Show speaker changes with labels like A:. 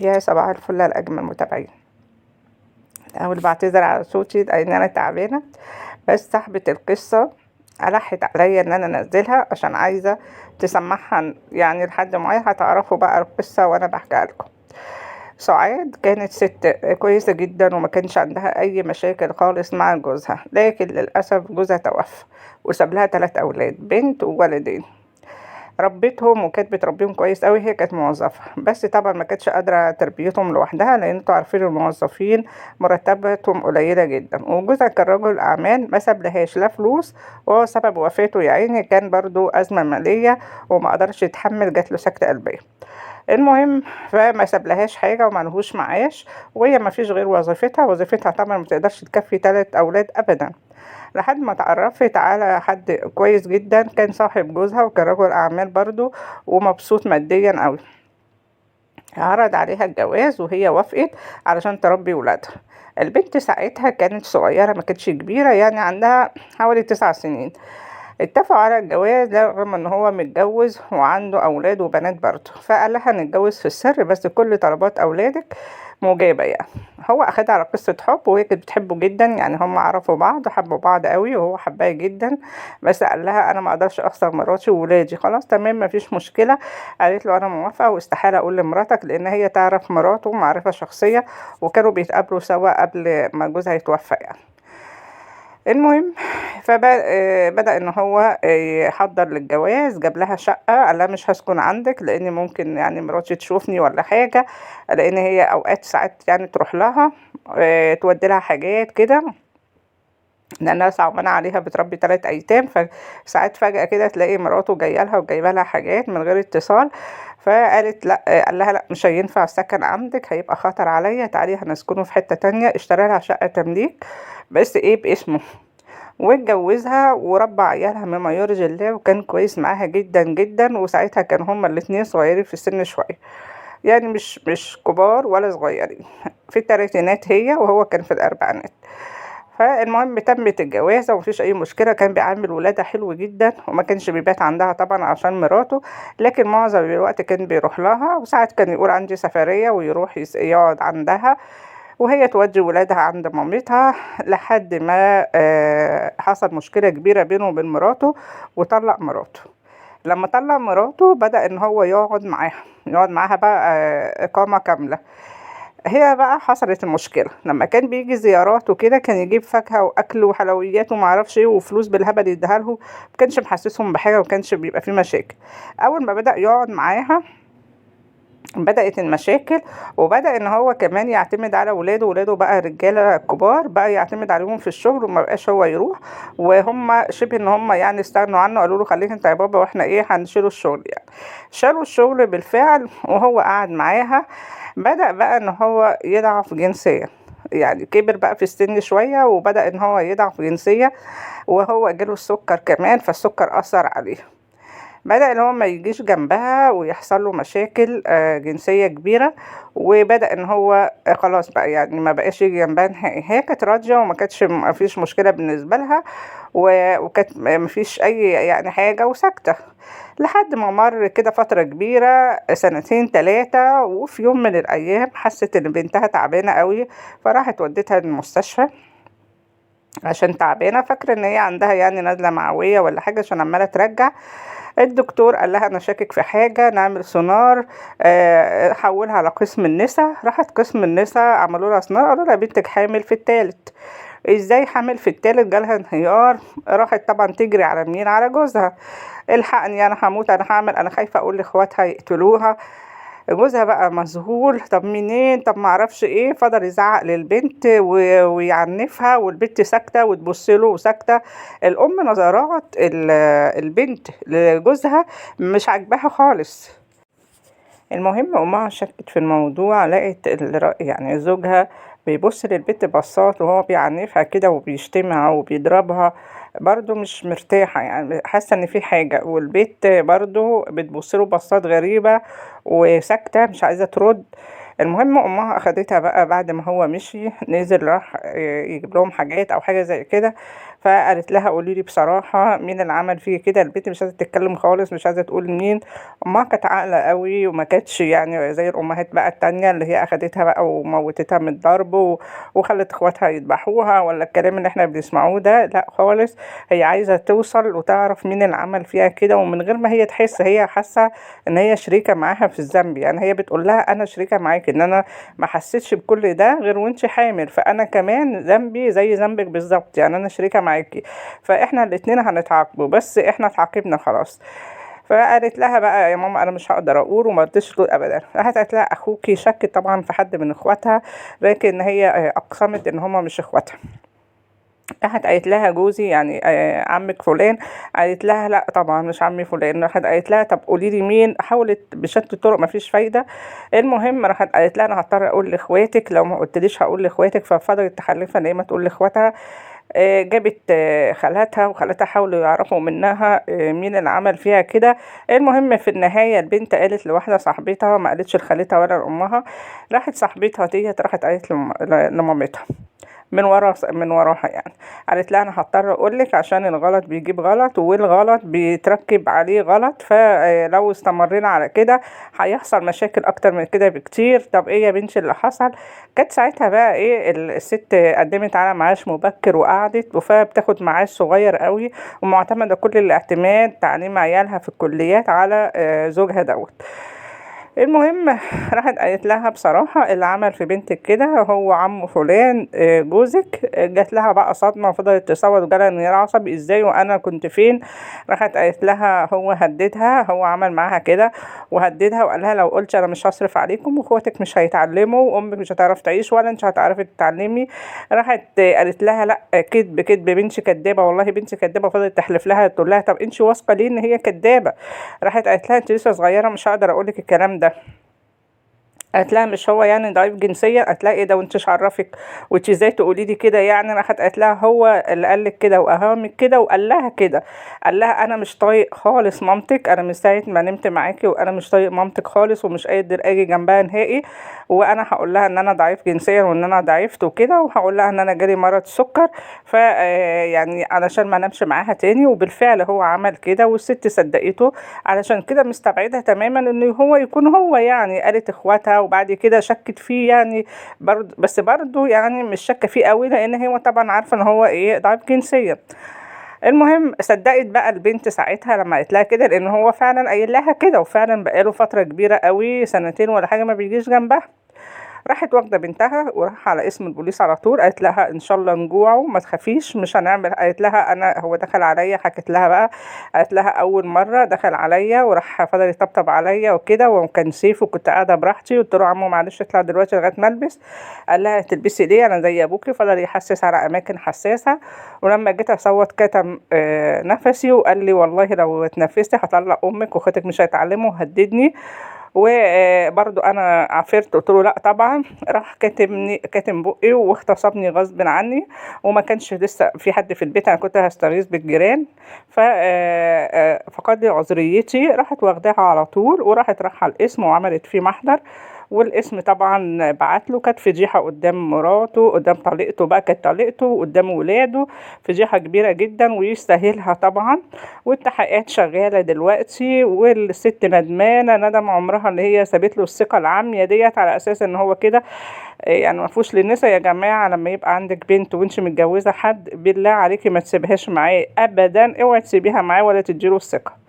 A: يا صباح الفل على أجمل متابعين. الأول بعتذر على صوتي لأن أنا تعبانة، بس صاحبة القصة ألحت عليا إن أنا أنزلها عشان عايزة تسمعها يعني لحد معين هتعرفوا بقى القصة وأنا بحكيها لكم. سعاد كانت ست كويسة جدا وما كانش عندها أي مشاكل خالص مع جوزها، لكن للأسف جوزها توفى وساب لها 3 أولاد، بنت وولدين. ربِّتهم وكانت بتربيهم كويس أوي، هي كانت موظفة، بس طبعًا ما كانتش قادرة تربيتهم لوحدها، لأن أنتم عارفين الموظفين مرتباتهم قليلة جدًا، وجوزها كان رجل أعمال ما سابلهاش لا فلوس، وهو سبب وفاته يا عيني كان برضه أزمة مالية وما قدرش يتحمل، جات له سكتة قلبية. المهم فما سابلهاش حاجة وما لهوش معاش، وهي ما فيش غير وظيفتها، وظيفتها طبعًا ما تقدرش تكفّي 3 أولاد أبدًا. لحد ما اتعرّفت على حد كويس جدًا، كان صاحب جوزها وكان رجل أعمال برضه ومبسوط ماديًا أوي. عرض عليها الجواز وهي وافقت علشان تربي ولادها. البنت ساعتها كانت صغيرة ما كانتش كبيرة، يعني عندها حوالي 9 سنين. اتفقوا على الجواز رغم ان هو متجوز وعنده اولاد وبنات برضه، فقال لها نتجوز في السر بس كل طلبات اولادك مجابة يعني. هو اخدها على قصة حب وهي كانت بتحبه جدا، يعني هم عرفوا بعض وحبوا بعض قوي وهو حبها جدا، بس قال لها انا ما اقدرش اخسر مراتي وولادي. خلاص تمام مفيش مشكلة. قالت له انا موافقة واستحالة اقول لمراتك، لان هي تعرف مراته معرفة شخصية وكانوا بيتقابلوا سوا قبل ما جوزها يتوفى يعني. المهم بدأ إن هو يحضّر للجواز، جاب لها شقة، قال لها مش هاسكن عندِك لإن ممكن يعني مراتي تشوفني والّا حاجة، لإن هي أوقات ساعات يعني تروح لها تودّي لها حاجات كده، لإنها صعبانة عليها بتربي 3 أيتام، فساعات فجأة كده تلاقي مراته جاية لها وجايبة لها حاجات من غير اتصال، فقالت لأ، قال لها: "لأ مش هينفع السكن عندِك، هيبقى خطر عليَّ، تعالي هنسكنه في حتة تانية." اشترى لها شقة تمليك بس باسمه. واتجوزها وربى عيالها مما يرضي الله، وكان كويس معاها جدًا، جدًا، وساعتها كانوا هُم الاتنين صغيرين في السن شوية، يعني مش كبار ولا صغيرين، في التلاتينات هي وهو كان في الأربعينات. فالمهم تمِّت الجوازة وما فيش أي مشكلة، كان بيعامل ولادها حلو جدًا وما كانش بيبات عندها طبعًا عشان مراته، لكن معظم الوقت كان بيروح لها، وساعات كان يقول عندي سفرية ويروح يقعد عندها، وهي تودّي ولادها عند مامتها، لحد ما حصل مشكلة كبيرة بينه وبين مراته وطلّق مراته. لمّا طلّق مراته بدأ إن هو يقعد معاها بقى إقامة كاملة. هي بقى حصلت المشكلة، لمّا كان بييجي زيارات وكده كان يجيب فاكهة وأكل وحلويات وما أعرفش إيه وفلوس بالهبل يدّيها لهم، ما كانش محسسهم بحاجة وما كانش بيبقى في مشاكل. أول ما بدأ يقعد معاها بدأت المشاكل، وبدأ إن هو كمان يعتمد على ولاده، ولاده بقى رجالة كبار، بقى يعتمد عليهم في الشغل وما بقاش هو يروح، وهُم شِبه إن هُم يعني استغنوا عنه، قالوا له خلّيك أنت يا بابا وإحنا هنشيله الشغل يعني. شالوا الشغل بالفعل وهو قعد معاها، بدأ بقى إن هو يضعف جنسيًا، يعني كبر بقى في السن شوية وبدأ إن هو يضعف جنسيًا، وهو جاله السُكّر كمان، فالسُكّر أثّر عليه. بدأ إن هو ما يجيش جنبها ويحصل له مشاكل جنسية كبيرة، وبدأ إن هو خلاص بقى يعني ما بقاش ييجي جنبها نهائي. هي كانت راضية ما فيش مشكلة بالنسبة لها، وكانت ما فيش أي يعني حاجة وساكتة، لحد ما مَر كده فترة كبيرة سنتين 3، وفي يوم من الأيام حست إن بنتها تعبانة أوي، فراحت ودِّتها المستشفى عشان تعبانة، فاكرة إن هي عندها يعني نزلة معوية والّا حاجة عشان عمّالة ترجّع. الدكتور قال لها أنا شاكك في حاجة، نعمل سونار، حوّلها على قسم النسا، راحت قسم النسا عملوا لها سونار قالوا لها بنتِك حامل في التالت. إزاي حامل في التالت؟ جالها انهيار، راحت طبعًا تجري على مين؟ على جوزها، الحقني أنا هاموت، أنا هاعمل، أنا خايفة أقول لاخواتها يقتلوها. جوزها بقى مذهول، طب منين، طب ما اعرفش ايه، فضل يزعق للبنت ويعنفها، والبنت ساكته وتبص له وساكته. الام نظرات البنت لجوزها مش عاجباها خالص. المهم امها شكت في الموضوع، لقت يعني زوجها بيبص للبنت بصات وهو بيعنفها كده وبيشتمها وبيضربها، برضو مش مرتاحة، يعني حاسة ان في حاجة، والبنت برضو بتبصله بصات غريبة وساكتة مش عايزة ترد. المهم امها اخدتها بقى بعد ما هو مشي، نزل راح يجيب لهم حاجات او حاجة زي كده، فقالت لها قولي لي بصراحه مين اللي عمل فيكي كده. البنت مش عايزه تتكلم خالص، مش عايزه تقول مين. امها كانت عاقله قوي وما كانتش يعني زي الامهات بقى التانية اللي هي اخدتها بقى وموتتها من الضرب وخلت اخواتها يذبحوها ولا الكلام اللي احنا بنسمعوه ده، لا خالص. هي عايزه توصل وتعرف مين اللي عمل فيها كده، ومن غير ما هي تحس هي حاسه ان هي شريكه معاها في الذنب. يعني هي بتقول لها انا شريكه معاكي، ان انا ما حسيتش بكل ده غير وانت حامل، فانا كمان ذنبي زي ذنبك بالظبط، يعني انا شريكه معاكي، فاحنا الاتنين هنتعاقبوا، بس احنا اتعاقبنا خلاص. فقالت لها بقى يا ماما انا مش هقدر اقول، وما رضتش تقول ابدا. راحت قالت لها اخوكي، شكت طبعا في حد من اخواتها، لكن هي اقسمت ان هما مش اخواتها. راحت قالت لها جوزي يعني عمك فلان. قالت لها لا طبعا مش عمي فلان. راحت قالت لها طب قولي لي مين. حاولت بشتى الطرق ما فيش فايده. المهم راحت قالت لها انا هضطر اقول لاخواتك، لو ما قلتليش هقول لاخواتك. ففضلت تحلفها ان هي ما تقول لاخواتها. جابت خالاتها، وخالاتها حاولوا يعرفوا منها مين اللي عمل فيها كده. المهم في النهايه البنت قالت لواحده صاحبتها، ما قالتش لخالتها ولا لامها. راحت صاحبتها ديت راحت قالت لمامتها من وراها يعني. قالت لها انا هضطر اقول لك عشان الغلط بيجيب غلط، والغلط بيتركب عليه غلط، فلو استمرينا على كده هيحصل مشاكل اكتر من كده بكتير. طب ايه يا بنتي اللي حصل؟ كانت ساعتها بقى ايه، الست قدمت على معاش مبكر وقعدت، فبتاخد معاش صغير قوي، ومعتمده كل الاعتماد تعليم عيالها في الكليات على زوجها دوت. المهم راحت قالت لها بصراحة اللي عمل في بنتك كده هو عم فلان جوزك. جات لها بقى صدمة وفضلت تصوت وجالها انهيار عصبي، ازاي وانا كنت فين. راحت قالت لها هو هددها، هو عمل معاها كده وهددها وقال لها لو قلت انا مش هصرف عليكم، واخواتك مش هيتعلموا، وامك مش هتعرف تعيش، ولا انت هتعرفي تتعلمي. راحت قالت لها لا كدب كدب، بنتي كدابة، والله بنتي كدابة. فضلت تحلف لها تقول لها طب انت واثقة ليه ان هي كدابة؟ راحت قالت لها انت لسه صغيرة مش هقدر اقول لك الكلام ده. قالت لها مش هو يعني ضعيف جنسيا؟ قالت لها ايه ده وانتش عرفك، وانت ازاي تقولي لي كده يعني؟ راحت قالت لها هو اللي قال لك كده واهمك كده وقال لها كده. قال لها انا مش طايق خالص مامتك، انا من ساعه ما نمت معاكي وانا مش طايق مامتك خالص، ومش قادر اجي جنبها نهائي. وانا هقول لها ان انا ضعيف جنسيا وان انا ضعفت وكده، وهقول لها ان انا جالي مرض سكر، ف يعني علشان ما نمشي معاها تاني. وبالفعل هو عمل كده والست صدقته، علشان كده مستبعدها تماما ان هو يكون هو. يعني قالت اخواتها وبعد كده شكت فيه يعني برضه، بس برضه يعني مش شاكه فيه قوي، لان هي طبعا عارفه ان هو ايه ضعيف جنسيا. المهم صدقت بقى البنت ساعتها لما قالت لها كده، لان هو فعلا قايل لها كده، وفعلا بقاله فتره كبيره قوي سنتين ولا حاجه ما بيجيش جنبها. راحت واخده بنتها وراح على اسم البوليس على طول. قالت لها ان شاء الله نجوعه ما تخافيش مش هنعمل. قالت لها انا هو دخل عليا، حكت لها بقى. قالت لها اول مره دخل عليا وراح فضل يطبطب عليا وكده، وكان سيف وكنت قاعده براحتي. قلت له عمو معلش اطلع دلوقتي لغايه ما البس. قال لها تلبسي ليه انا زي ابوكي؟ فضل يحسس على اماكن حساسه. ولما جيت اصوت كتم نفسي وقال لي والله لو اتنفستي هطلع امك واخواتك مش هيتعلموا، وهددني. وبرضو انا عفرت قلت له لا طبعا. راح كاتم بقي واغتصبني غصب عني، وما كانش لسه في حد في البيت، انا كنت هستغيث بالجيران. فقد لي عذريتي. راحت واخداها على طول وراحت راح على القسم وعملت فيه محضر. والاسم طبعا بعت له، كانت فضيحه قدام مراته، قدام طليقته بقى، كانت طليقته قدام ولاده، فضيحه كبيره جدا ويستاهلها طبعا. والتحقيقات شغاله دلوقتي، والست ندمانه ندم عمرها اللي هي سابت له الثقه العاميه ديت على اساس ان هو كده. يعني ما فيهوش للنساء يا جماعه. لما يبقى عندك بنت وانت متجوزه حد، بالله عليكي ما تسيبهاش معاه ابدا، اوعي تسيبيها معاه ولا تديله الثقه.